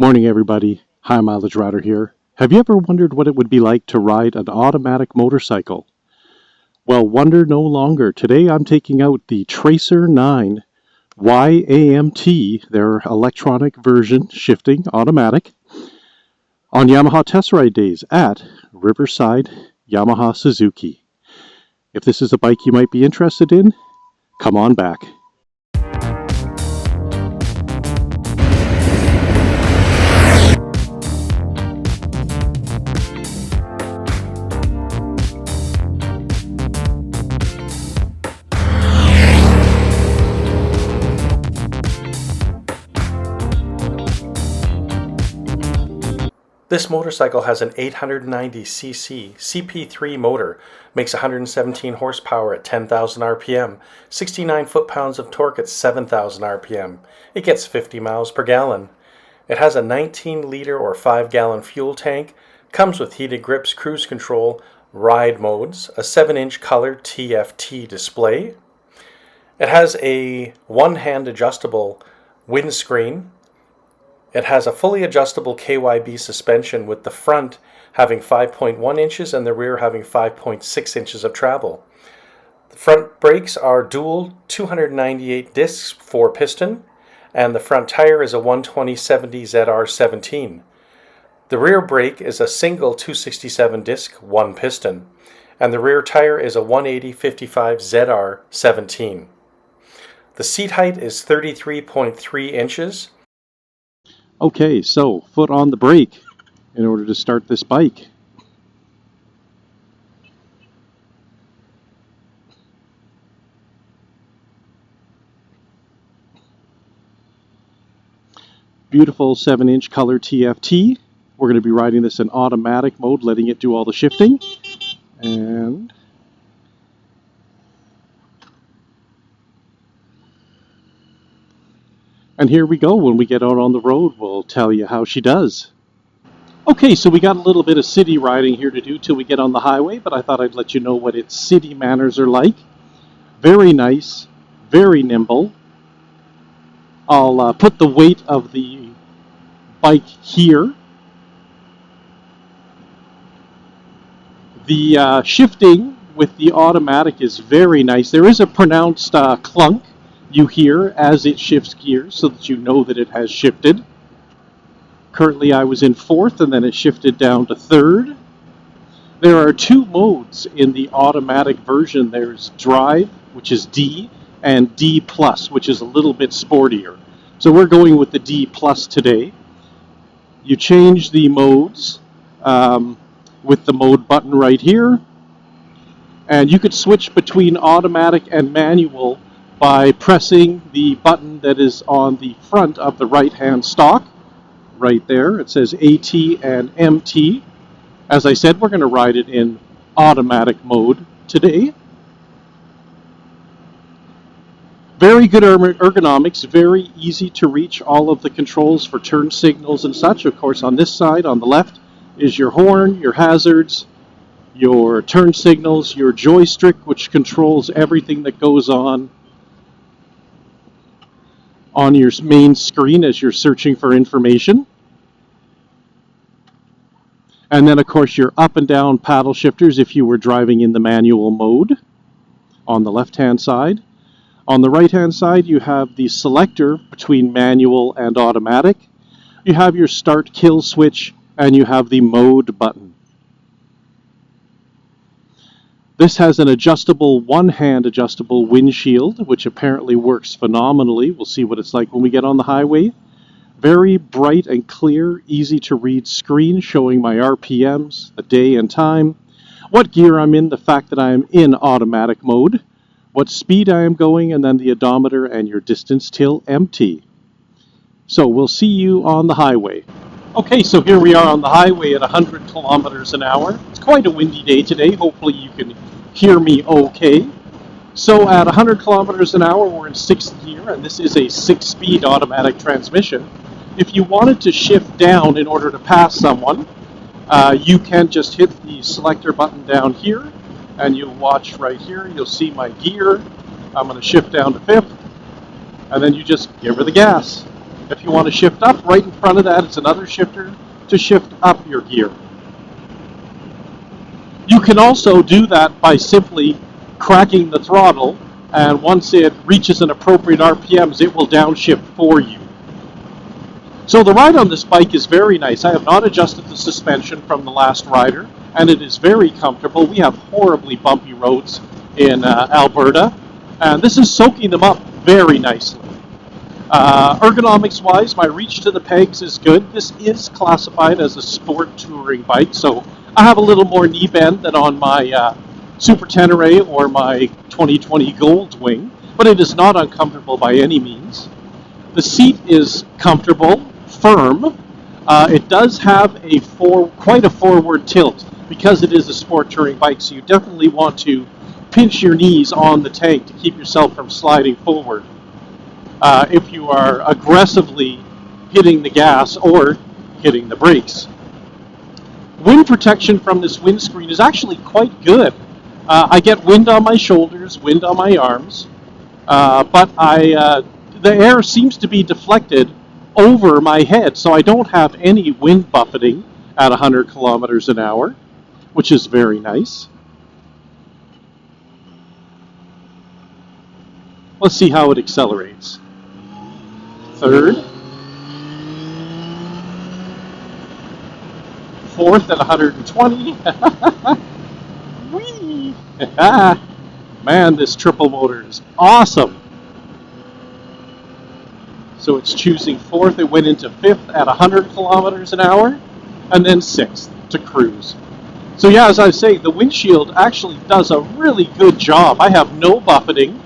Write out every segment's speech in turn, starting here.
Morning everybody, High Mileage Rider here. Have you ever wondered what it would be like to ride an automatic motorcycle? Well, wonder no longer. Today I'm taking out the Tracer Y-AMT, their electronic version, shifting, automatic, on Yamaha test ride days at Riverside Yamaha Suzuki. If this is a bike you might be interested in, come on back. This motorcycle has an 890cc CP3 motor, makes 117 horsepower at 10,000 RPM, 69 foot-pounds of torque at 7,000 RPM. It gets 50 miles per gallon. It has a 19-liter or 5-gallon fuel tank, comes with heated grips, cruise control, ride modes, a 7-inch color TFT display. It has a one-hand adjustable windscreen. It has a fully adjustable KYB suspension with the front having 5.1 inches and the rear having 5.6 inches of travel. The front brakes are dual 298 discs 4-piston, and the front tire is a 120/70 ZR17. The rear brake is a single 267 disc 1-piston, and the rear tire is a 180/55 ZR17. The seat height is 33.3 inches. Okay, so foot on the brake in order to start this bike. Beautiful 7-inch color TFT. We're going to be riding this in automatic mode, letting it do all the shifting. And here we go. When we get out on the road, we'll tell you how she does. Okay, so we got a little bit of city riding here to do till we get on the highway, but I thought I'd let you know what its city manners are like. Very nice, very nimble. I'll put the weight of the bike here. The shifting with the automatic is very nice. There is a pronounced clunk you hear as it shifts gears so that you know that it has shifted. Currently I was in 4th and then it shifted down to 3rd. There are 2 modes in the automatic version. There's Drive, which is D, and D+, which is a little bit sportier. So we're going with the D+ today. You change the modes with the mode button right here, and you could switch between automatic and manual by pressing the button that is on the front of the right-hand stalk. Right there, it says AT and MT. As I said, we're going to ride it in automatic mode today. Very good ergonomics, very easy to reach all of the controls for turn signals and such. Of course, on this side, on the left, is your horn, your hazards, your turn signals, your joystick, which controls everything that goes on your main screen as you're searching for information. And then of course your up and down paddle shifters if you were driving in the manual mode on the left hand side. On the right hand side you have the selector between manual and automatic. You have your start kill switch and you have the mode button. This has an adjustable, one-hand adjustable windshield, which apparently works phenomenally. We'll see what it's like when we get on the highway. Very bright and clear, easy to read screen showing my RPMs, the day and time, what gear I'm in, the fact that I am in automatic mode, what speed I am going, and then the odometer and your distance till empty. So we'll see you on the highway. Okay, so here we are on the highway at 100 kilometers an hour. It's quite a windy day today. Hopefully you can hear me okay. So at 100 kilometers an hour, we're in 6th gear, and this is a 6-speed automatic transmission. If you wanted to shift down in order to pass someone, you can just hit the selector button down here, and you'll watch right here. You'll see my gear. I'm going to shift down to 5th, and then you just give her the gas. If you want to shift up, right in front of that is another shifter to shift up your gear. You can also do that by simply cracking the throttle, and once it reaches an appropriate RPMs, it will downshift for you. So the ride on this bike is very nice. I have not adjusted the suspension from the last rider, and it is very comfortable. We have horribly bumpy roads in Alberta, and this is soaking them up very nicely. Ergonomics-wise, my reach to the pegs is good. This is classified as a sport touring bike, so I have a little more knee bend than on my Super Tenere or my 2020 Goldwing, but it is not uncomfortable by any means. The seat is comfortable, firm. It does have quite a forward tilt because it is a sport touring bike, so you definitely want to pinch your knees on the tank to keep yourself from sliding forward. If you are aggressively hitting the gas or hitting the brakes. Wind protection from this windscreen is actually quite good. I get wind on my shoulders, wind on my arms, but the air seems to be deflected over my head, so I don't have any wind buffeting at 100 kilometers an hour, which is very nice. Let's see how it accelerates. Third. Fourth at 120. Whee! Man, this triple motor is awesome. So it's choosing fourth. It went into fifth at 100 kilometers an hour, and then sixth to cruise. So yeah, as I say, the windshield actually does a really good job. I have no buffeting.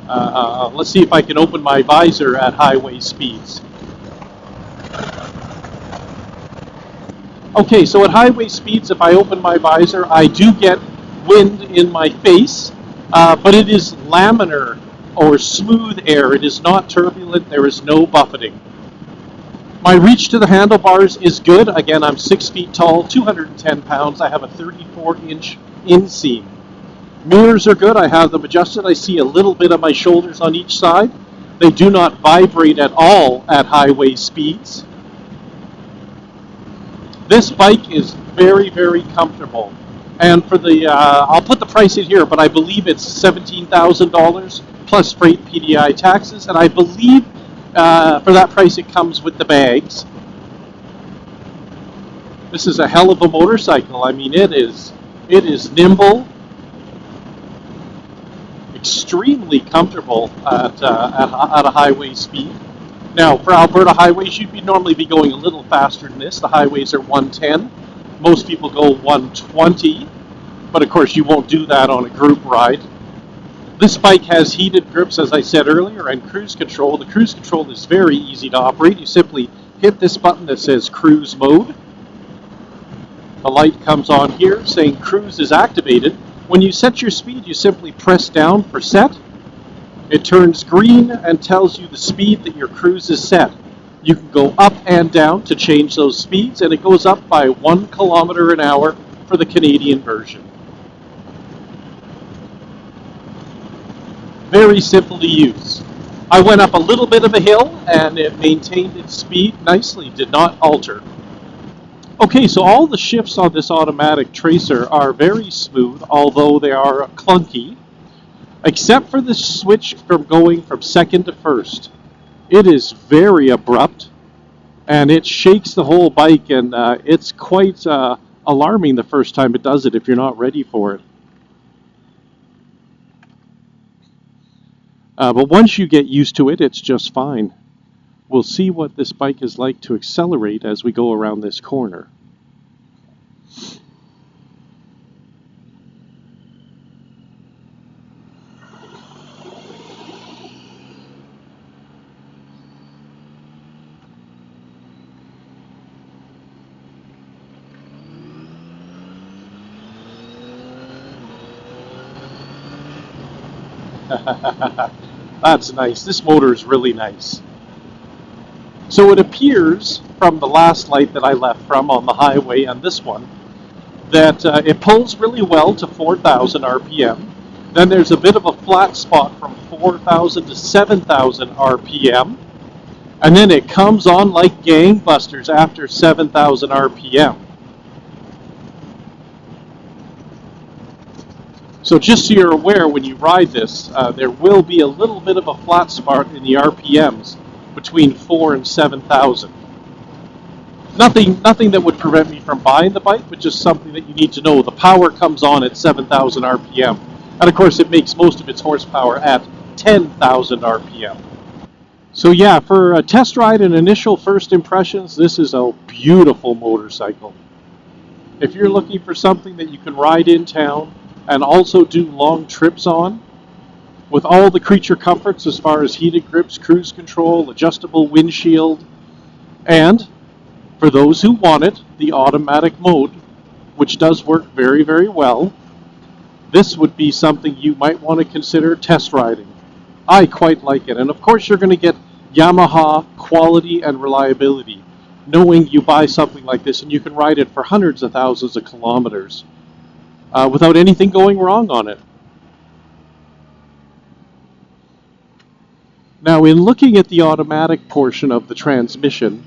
Let's see if I can open my visor at highway speeds. Okay, so at highway speeds, if I open my visor, I do get wind in my face, but it is laminar or smooth air. It is not turbulent. There is no buffeting. My reach to the handlebars is good. Again, I'm 6 feet tall, 210 pounds. I have a 34-inch inseam. Mirrors are good. I have them adjusted. I see a little bit of my shoulders on each side. They do not vibrate at all at highway speeds. This bike is very, very comfortable. And for the, I'll put the price in here, but I believe it's $17,000 plus freight, PDI, taxes. And I believe for that price it comes with the bags. This is a hell of a motorcycle. I mean, it is nimble, extremely comfortable at a highway speed. Now, for Alberta highways, you'd normally be going a little faster than this. The highways are 110. Most people go 120, but of course you won't do that on a group ride. This bike has heated grips, as I said earlier, and cruise control. The cruise control is very easy to operate. You simply hit this button that says cruise mode. The light comes on here saying cruise is activated. When you set your speed, you simply press down for set. It turns green and tells you the speed that your cruise is set. You can go up and down to change those speeds, and it goes up by 1 kilometer an hour for the Canadian version. Very simple to use. I went up a little bit of a hill, and it maintained its speed nicely, did not alter. Okay, so all the shifts on this automatic Tracer are very smooth, although they are clunky, except for the switch from going from second to first. It is very abrupt, and it shakes the whole bike, and it's quite alarming the first time it does it if you're not ready for it. But once you get used to it, it's just fine. We'll see what this bike is like to accelerate as we go around this corner. That's nice. This motor is really nice. So it appears from the last light that I left from on the highway and this one that it pulls really well to 4,000 RPM. Then there's a bit of a flat spot from 4,000 to 7,000 RPM. And then it comes on like gangbusters after 7,000 RPM. So just so you're aware, when you ride this, there will be a little bit of a flat spot in the RPMs between 4 and 7,000. Nothing that would prevent me from buying the bike, but just something that you need to know. The power comes on at 7,000 RPM. And of course it makes most of its horsepower at 10,000 RPM. So yeah, for a test ride and initial first impressions, this is a beautiful motorcycle. If you're looking for something that you can ride in town and also do long trips on, with all the creature comforts as far as heated grips, cruise control, adjustable windshield, and for those who want it, the automatic mode, which does work very, very well, this would be something you might want to consider test riding. I quite like it, and of course you're going to get Yamaha quality and reliability, knowing you buy something like this and you can ride it for hundreds of thousands of kilometers without anything going wrong on it. Now, in looking at the automatic portion of the transmission,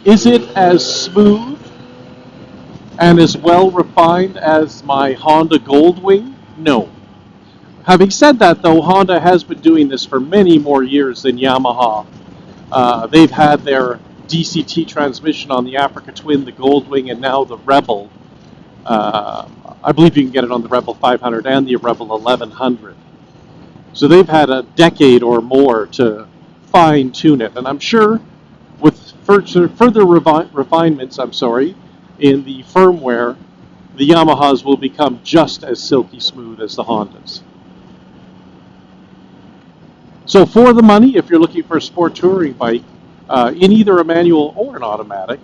is it as smooth and as well refined as my Honda Goldwing? No. Having said that, though, Honda has been doing this for many more years than Yamaha. They've had their DCT transmission on the Africa Twin, the Goldwing, and now the Rebel. I believe you can get it on the Rebel 500 and the Rebel 1100. So they've had a decade or more to fine-tune it, and I'm sure with further refinements, in the firmware, the Yamahas will become just as silky smooth as the Hondas. So for the money, if you're looking for a sport touring bike, in either a manual or an automatic,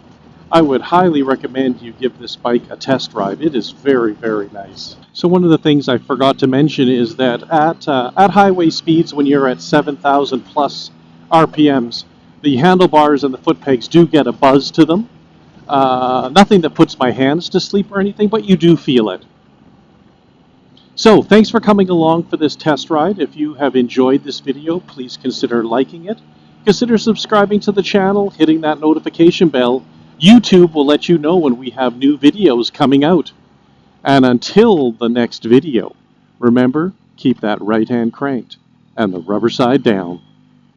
I would highly recommend you give this bike a test ride. It is very, very nice. So one of the things I forgot to mention is that at highway speeds, when you're at 7,000 plus RPMs, the handlebars and the foot pegs do get a buzz to them. Nothing that puts my hands to sleep or anything, but you do feel it. So thanks for coming along for this test ride. If you have enjoyed this video, please consider liking it. Consider subscribing to the channel, hitting that notification bell. YouTube will let you know when we have new videos coming out. And until the next video, remember, keep that right hand cranked and the rubber side down.